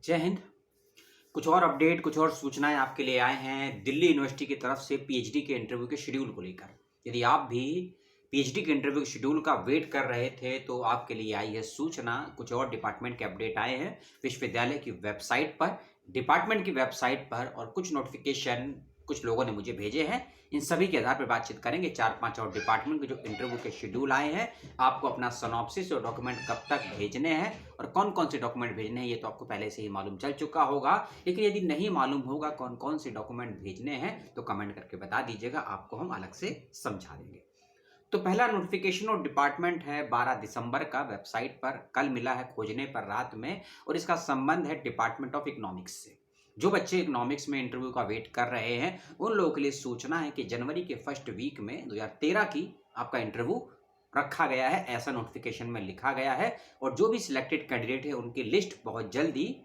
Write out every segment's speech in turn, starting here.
जय हिंद। कुछ और अपडेट, कुछ और सूचनाएं आपके लिए आए हैं दिल्ली यूनिवर्सिटी की तरफ से पीएचडी के इंटरव्यू के शेड्यूल को लेकर। यदि आप भी पीएचडी के इंटरव्यू के शेड्यूल का वेट कर रहे थे तो आपके लिए आई है सूचना। कुछ और डिपार्टमेंट के अपडेट आए हैं विश्वविद्यालय की वेबसाइट पर, डिपार्टमेंट की वेबसाइट पर, और कुछ नोटिफिकेशन कुछ लोगों ने मुझे भेजे हैं। इन सभी के आधार पर बातचीत करेंगे। 4-5 और डिपार्टमेंट के जो इंटरव्यू के शेड्यूल आए हैं, आपको अपना सिनॉप्सिस और डॉक्यूमेंट कब तक भेजने हैं और कौन कौन से डॉक्यूमेंट भेजने हैं ये तो आपको पहले से ही मालूम चल चुका होगा। लेकिन यदि नहीं मालूम होगा कौन कौन से डॉक्यूमेंट भेजने हैं तो कमेंट करके बता दीजिएगा, आपको हम अलग से समझा देंगे। तो पहला नोटिफिकेशन और डिपार्टमेंट है 12 दिसंबर का, वेबसाइट पर कल मिला है खोजने पर रात में, और इसका संबंध है डिपार्टमेंट ऑफ इकोनॉमिक्स से। जो बच्चे इकोनॉमिक्स में इंटरव्यू का वेट कर रहे हैं उन लोगों के लिए सूचना है कि जनवरी के फर्स्ट वीक में 2013 की आपका इंटरव्यू रखा गया है, ऐसा नोटिफिकेशन में लिखा गया है। और जो भी सिलेक्टेड कैंडिडेट है उनकी लिस्ट बहुत जल्दी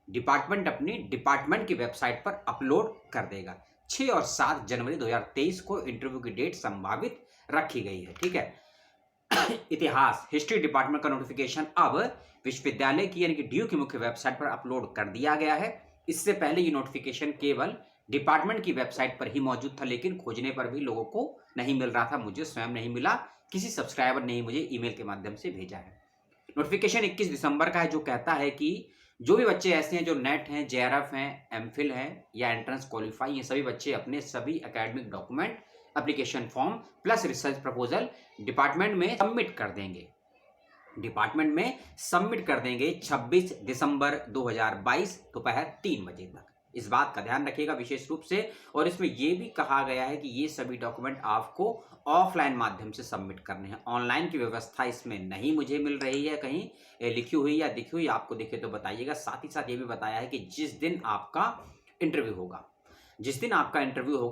डिपार्टमेंट अपनी डिपार्टमेंट की वेबसाइट पर अपलोड कर देगा। 6 और 7 जनवरी 2023 को इंटरव्यू की डेट संभावित रखी गई है। ठीक है। इतिहास हिस्ट्री डिपार्टमेंट का नोटिफिकेशन अब विश्वविद्यालय की यानी कि डीयू की मुख्य वेबसाइट पर अपलोड कर दिया गया है। इससे पहले ये नोटिफिकेशन केवल डिपार्टमेंट की वेबसाइट पर ही मौजूद था, लेकिन खोजने पर भी लोगों को नहीं मिल रहा था। मुझे स्वयं नहीं मिला, किसी सब्सक्राइबर ने मुझे ईमेल के माध्यम से भेजा है। नोटिफिकेशन 21 दिसंबर का है, जो कहता है कि जो भी बच्चे ऐसे हैं जो नेट हैं, जेआरएफ हैं, एमफिल हैं या एंट्रेंस क्वालिफाई, ये सभी बच्चे अपने सभी academic document, application form plus research proposal department में सबमिट कर देंगे। डिपार्टमेंट में सबमिट कर देंगे 26 दिसंबर 2022 दोपहर 3 बजे तक। इस बात का ध्यान रखिएगा विशेष रूप से। और इसमें यह भी कहा गया है कि ये सभी डॉक्यूमेंट आपको ऑफलाइन माध्यम से सबमिट करने हैं। ऑनलाइन की व्यवस्था इसमें नहीं मुझे मिल रही है, कहीं लिखी हुई या दिखी हुई, आपको दिखे तो बताइएगा। साथ ही साथ ये भी बताया है कि जिस दिन आपका इंटरव्यू होगा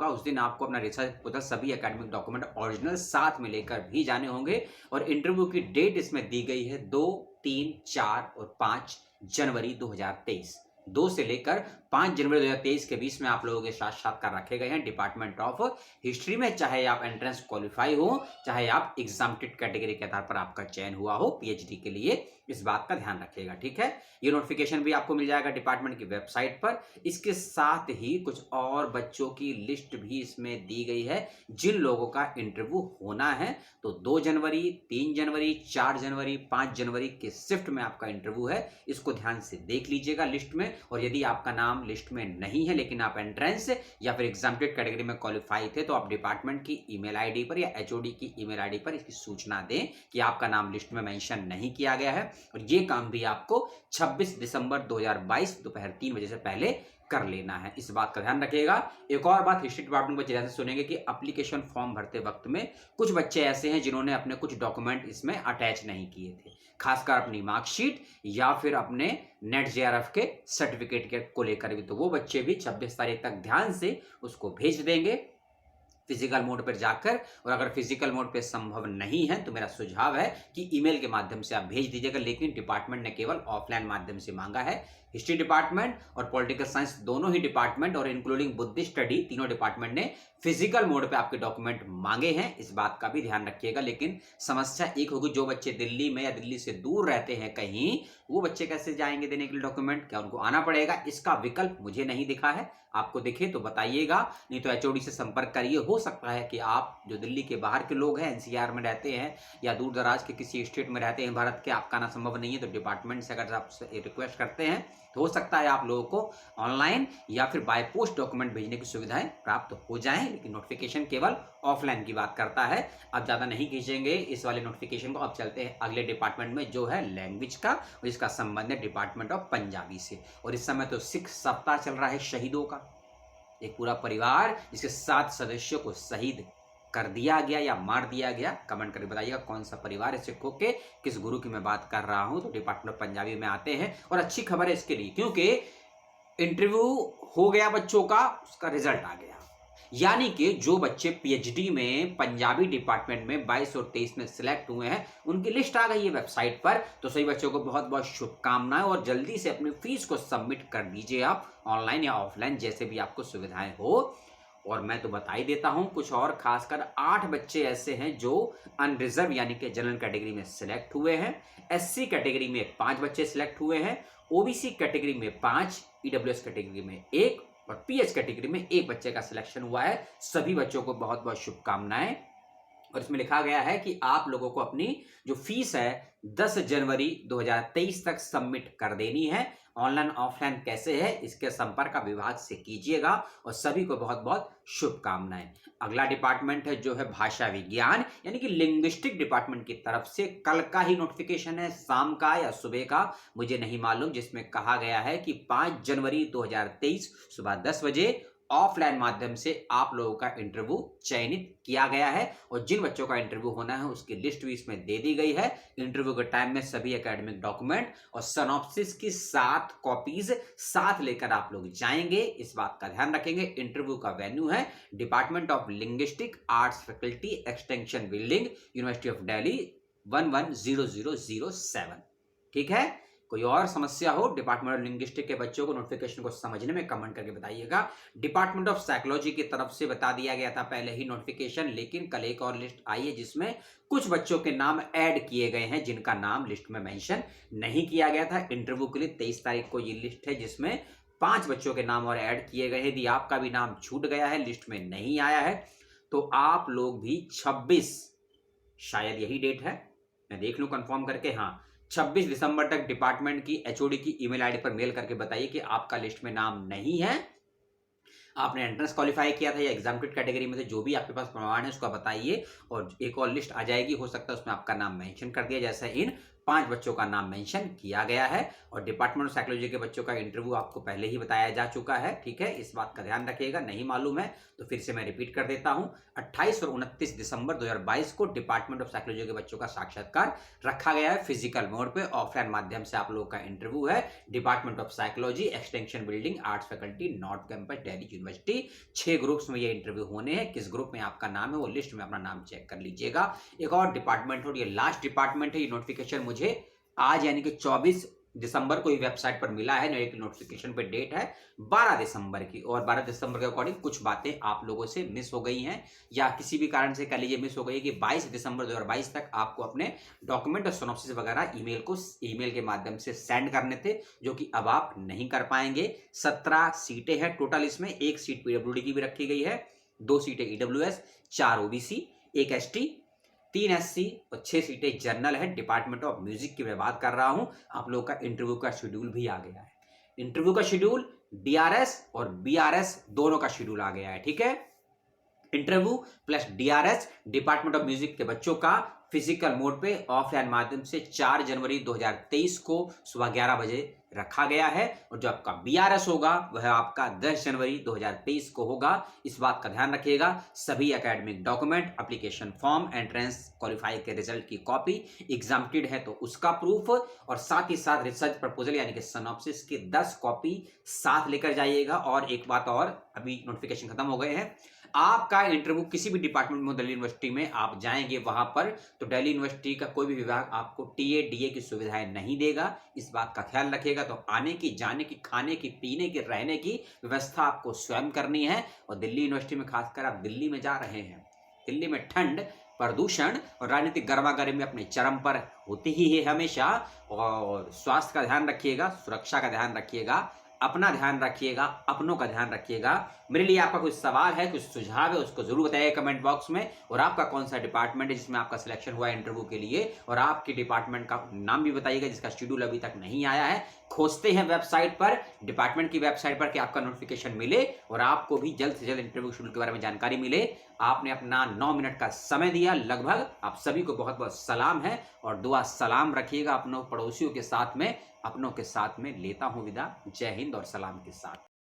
उस दिन आपको अपना रिसर्च प्रपोजल, सभी एकेडमिक डॉक्यूमेंट ओरिजिनल साथ में लेकर भी जाने होंगे। और इंटरव्यू की डेट इसमें दी गई है 2, 3, 4 और 5 जनवरी 2023। 2 से लेकर 5 जनवरी 2023 के बीच में आप लोगों के साक्षात्कार रखे गए हैं डिपार्टमेंट ऑफ हिस्ट्री में। चाहे आप एंट्रेंस क्वालिफाई हो, चाहे आप एग्जाम्प्टेड कैटेगरी के आधार पर आपका चयन हुआ हो पीएचडी के लिए, इस बात का ध्यान रखिएगा। ठीक है। ये नोटिफिकेशन भी आपको मिल जाएगा डिपार्टमेंट की वेबसाइट पर। इसके साथ ही कुछ और बच्चों की लिस्ट भी इसमें दी गई है जिन लोगों का इंटरव्यू होना है। तो 2 जनवरी, 3 जनवरी, 4 जनवरी, 5 जनवरी के शिफ्ट में आपका इंटरव्यू है। इसको ध्यान से देख लीजिएगा लिस्ट में। और यदि आपका नाम लिस्ट में नहीं है लेकिन आप एंट्रेंस या फिर एग्जाम्प्टेड कैटेगरी में क्वालिफाई थे, तो आप डिपार्टमेंट की ईमेल आईडी पर या एचओडी की ईमेल आईडी पर इसकी सूचना दें कि आपका नाम लिस्ट में मेंशन नहीं किया गया है। और ये काम भी आपको 26 दिसंबर 2022 दोपहर 3 बजे से पहले कर लेना है। इस बात का ध्यान रखिएगा। एक और बात हिस्ट्री डिपार्टमेंट को ध्यान से सुनेंगे कि एप्लीकेशन फॉर्म भरते वक्त में कुछ बच्चे ऐसे हैं जिन्होंने अपने कुछ डॉक्यूमेंट इसमें अटैच नहीं किए थे, खासकर अपनी मार्कशीट या फिर अपने नेट जेआरएफ के सर्टिफिकेट को लेकर भी। तो वो बच्चे भी 26 तारीख तक ध्यान से उसको भेज देंगे फिजिकल मोड पर जाकर। और अगर फिजिकल मोड पे संभव नहीं है तो मेरा सुझाव है कि ईमेल के माध्यम से आप भेज दीजिएगा। लेकिन डिपार्टमेंट ने केवल ऑफलाइन माध्यम से मांगा है। हिस्ट्री डिपार्टमेंट और पॉलिटिकल साइंस दोनों ही डिपार्टमेंट और इंक्लूडिंग बुद्धिस्ट स्टडी तीनों डिपार्टमेंट ने फिजिकल मोड पे आपके डॉक्यूमेंट मांगे हैं। इस बात का भी ध्यान रखिएगा। लेकिन समस्या एक होगी, जो बच्चे दिल्ली में या दिल्ली से दूर रहते हैं कहीं, वो बच्चे कैसे जाएंगे देने के लिए डॉक्यूमेंट? क्या उनको आना पड़ेगा? इसका विकल्प मुझे नहीं दिखा है। आपको दिखे तो बताइएगा, नहीं तो एचओडी से संपर्क करिए। हो सकता है कि आप जो दिल्ली के बाहर के लोग हैं, एनसीआर में रहते हैं या दूर दराज के किसी स्टेट में रहते हैं भारत के, आपका आना संभव नहीं है, तो डिपार्टमेंट से अगर आप रिक्वेस्ट करते हैं तो हो सकता है आप लोगों को ऑनलाइन या फिर बाय पोस्ट डॉक्यूमेंट भेजने की सुविधाएं प्राप्त हो जाएं। लेकिन नोटिफिकेशन केवल ऑफलाइन की बात करता है। अब ज़्यादा नहीं खींचेंगे इस वाले नोटिफिकेशन को। अब चलते हैं अगले डिपार्टमेंट में जो है लैंग्वेज का, और इसका संबंध है डिपार्टमेंट ऑफ पंजाबी से। और इस समय तो सिख सप्ताह चल रहा है शहीदों का। एक पूरा परिवार जिसके 7 सदस्यों को शहीद कर दिया गया या मार दिया गया। कमेंट करके बताइएगा कौन सा परिवार है सिखों के, किस गुरु की मैं बात कर रहा हूं। तो डिपार्टमेंट ऑफ पंजाबी में आते हैं। और अच्छी खबर है इसके लिए, क्योंकि इंटरव्यू हो गया बच्चों का, उसका रिजल्ट आ गया। यानी कि जो बच्चे पीएचडी में पंजाबी डिपार्टमेंट में 22 और 23 में सिलेक्ट हुए हैं, उनकी लिस्ट आ गई है वेबसाइट पर। तो सभी बच्चों को बहुत बहुत शुभकामनाएं। और जल्दी से अपनी फीस को सबमिट कर दीजिए आप, ऑनलाइन या ऑफलाइन, जैसे भी आपको सुविधाएं हो। और मैं तो बता ही देता हूं कुछ और, खासकर 8 बच्चे ऐसे हैं जो अनरिजर्व यानी कि जनरल कैटेगरी में सिलेक्ट हुए हैं, एससी कैटेगरी में 5 बच्चे सिलेक्ट हुए हैं, ओबीसी कैटेगरी में 5, ईडब्ल्यूएस कैटेगरी में 1 और पीएच कैटेगरी में 1 बच्चे का सिलेक्शन हुआ है। सभी बच्चों को बहुत बहुत शुभकामनाएं। और इसमें लिखा गया है कि आप लोगों को अपनी जो फीस है 10 जनवरी 2023 तक सबमिट कर देनी है। ऑनलाइन ऑफलाइन कैसे है इसके संपर्क विभाग से कीजिएगा और सभी को बहुत बहुत शुभकामनाएं। अगला डिपार्टमेंट है जो है भाषा विज्ञान यानी कि लिंग्विस्टिक डिपार्टमेंट की तरफ से कल का ही नोटिफिकेशन है, शाम का या सुबह का मुझे नहीं मालूम, जिसमें कहा गया है कि 5 जनवरी 2023 सुबह 10 बजे ऑफलाइन माध्यम से आप लोगों का इंटरव्यू चयनित किया गया है और जिन बच्चों का इंटरव्यू होना है उसकी लिस्ट भी इसमें दे दी गई है। इंटरव्यू के टाइम में सभी एकेडमिक डॉक्यूमेंट और सिनॉप्सिस की 7 कॉपीज साथ लेकर आप लोग जाएंगे, इस बात का ध्यान रखेंगे। इंटरव्यू का वेन्यू है department of linguistic arts faculty extension building, university of Delhi 110007। ठीक है, कोई और समस्या हो डिपार्टमेंट ऑफ लिंग्विस्टिक के बच्चों को नोटिफिकेशन को समझने में कमेंट करके बताइएगा। डिपार्टमेंट ऑफ साइकोलॉजी की तरफ से बता दिया गया था पहले ही नोटिफिकेशन, लेकिन कल एक और लिस्ट आई है जिसमें कुछ बच्चों के नाम ऐड किए गए हैं जिनका नाम लिस्ट में मेंशन नहीं किया गया था। इंटरव्यू के लिए 23 तारीख को ये लिस्ट है जिसमें 5 बच्चों के नाम और ऐड किए गए हैं। यदि आपका भी नाम छूट गया है, लिस्ट में नहीं आया है, तो आप लोग भी 26, शायद यही डेट है, मैं देख लूं कंफर्म करके, हाँ 26 दिसंबर तक डिपार्टमेंट की एचओडी की ईमेल आईडी पर मेल करके बताइए कि आपका लिस्ट में नाम नहीं है, आपने एंट्रेंस क्वालिफाई किया था या एग्जामिनेटेड कैटेगरी में से, जो भी आपके पास प्रमाण है उसका बताइए और एक और लिस्ट आ जाएगी, हो सकता है उसमें आपका नाम मेंशन कर दिया जैसे इन 5 बच्चों का नाम मेंशन किया गया है। और डिपार्टमेंट ऑफ साइकोलॉजी के बच्चों का इंटरव्यू आपको पहले ही बताया जा चुका है। ठीक है, इस बात का ध्यान रखिएगा, नहीं मालूम है तो फिर से मैं रिपीट कर देता हूं। 28 और 29 दिसंबर 2022 को डिपार्टमेंट ऑफ साइकोलॉजी के बच्चों का साक्षात्कार रखा गया है फिजिकल मोड पे, ऑफलाइन माध्यम से आप लोगों का इंटरव्यू है department of psychology extension building arts faculty north campus Delhi university. 6 groups में ये इंटरव्यू होने हैं, किस ग्रुप में आपका नाम है वो लिस्ट में अपना नाम चेक कर लीजिएगा। एक और डिपार्टमेंट और ये लास्ट डिपार्टमेंट है, ये नोटिफिकेशन मुझे आज यानी कि 24 दिसंबर को ही वेबसाइट पर मिला है, नोटिफिकेशन पे डेट है 12 दिसंबर की, और 12 दिसंबर के अकॉर्डिंग कुछ बातें आप लोगों से मिस हो गई हैं या किसी भी कारण से कह लीजिए मिस हो गई कि 22 दिसंबर 2022 तक आपको अपने डॉक्यूमेंट और सिनॉप्सिस वगैरह ईमेल के माध्यम से सेंड करने थे, जो कि अब आप नहीं कर पाएंगे। 17 सीटें हैं टोटल, इसमें 1 सीट पीडब्ल्यूडी की भी रखी गई है, 2 सीटें ईडब्ल्यूएस, 4 ओबीसी, 1 एसटी, 3 एससी और 6 सीटें जनरल है। डिपार्टमेंट ऑफ म्यूजिक की मैं बात कर रहा हूं। आप लोगों का इंटरव्यू का शेड्यूल भी आ गया है, इंटरव्यू का शेड्यूल डीआरएस और बीआरएस दोनों का शेड्यूल आ गया है। ठीक है, interview plus DRS department of music के बच्चों का फिजिकल मोड पे ऑफलाइन माध्यम से 4 जनवरी 2023 को सुबह 11 बजे रखा गया है, और जो आपका बीआरएस होगा वह आपका 10 जनवरी 2023 को होगा। इस बात का ध्यान रखिएगा। सभी academic document, application form, entrance qualify के रिजल्ट की कॉपी, एग्जामिनेटेड है तो उसका प्रूफ, और साथ ही साथ रिसर्च प्रपोजल यानी कि सिनॉप्सिस की 10 कॉपी साथ लेकर जाइएगा। और एक बात और, अभी नोटिफिकेशन खत्म हो गए हैं, आपका इंटरव्यू किसी भी डिपार्टमेंट में दिल्ली यूनिवर्सिटी में आप जाएंगे वहां पर, तो दिल्ली यूनिवर्सिटी का कोई भी विभाग आपको टीए डीए की सुविधाएं नहीं देगा, इस बात का ख्याल रखिएगा। तो आने की, जाने की, खाने की, पीने की, रहने की व्यवस्था आपको स्वयं करनी है। और दिल्ली यूनिवर्सिटी में खासकर आप दिल्ली में जा रहे हैं, दिल्ली में ठंड, प्रदूषण और राजनीतिक गर्मागर्मी अपने चरम पर होती ही है हमेशा, और स्वास्थ्य का ध्यान रखिएगा, सुरक्षा का ध्यान रखिएगा, अपना ध्यान रखिएगा, अपनों का ध्यान रखिएगा। मेरे लिए आपका कुछ सवाल है, कुछ सुझाव है, उसको जरूर बताइए कमेंट बॉक्स में। और आपका कौन सा डिपार्टमेंट है जिसमें आपका सिलेक्शन हुआ है इंटरव्यू के लिए, और आपके डिपार्टमेंट का नाम भी बताइएगा जिसका शेड्यूल अभी तक नहीं आया है। खोजते हैं वेबसाइट पर, डिपार्टमेंट की वेबसाइट पर, कि आपका नोटिफिकेशन मिले और आपको भी जल्द से जल्द इंटरव्यू शेड्यूल के बारे में जानकारी मिले। आपने अपना 9 मिनट का समय दिया लगभग, आप सभी को बहुत बहुत सलाम है, और दुआ सलाम रखिएगा अपनों पड़ोसियों के साथ में, अपनों के साथ में लेता हूं विदा। जय हिंद और सलाम के साथ।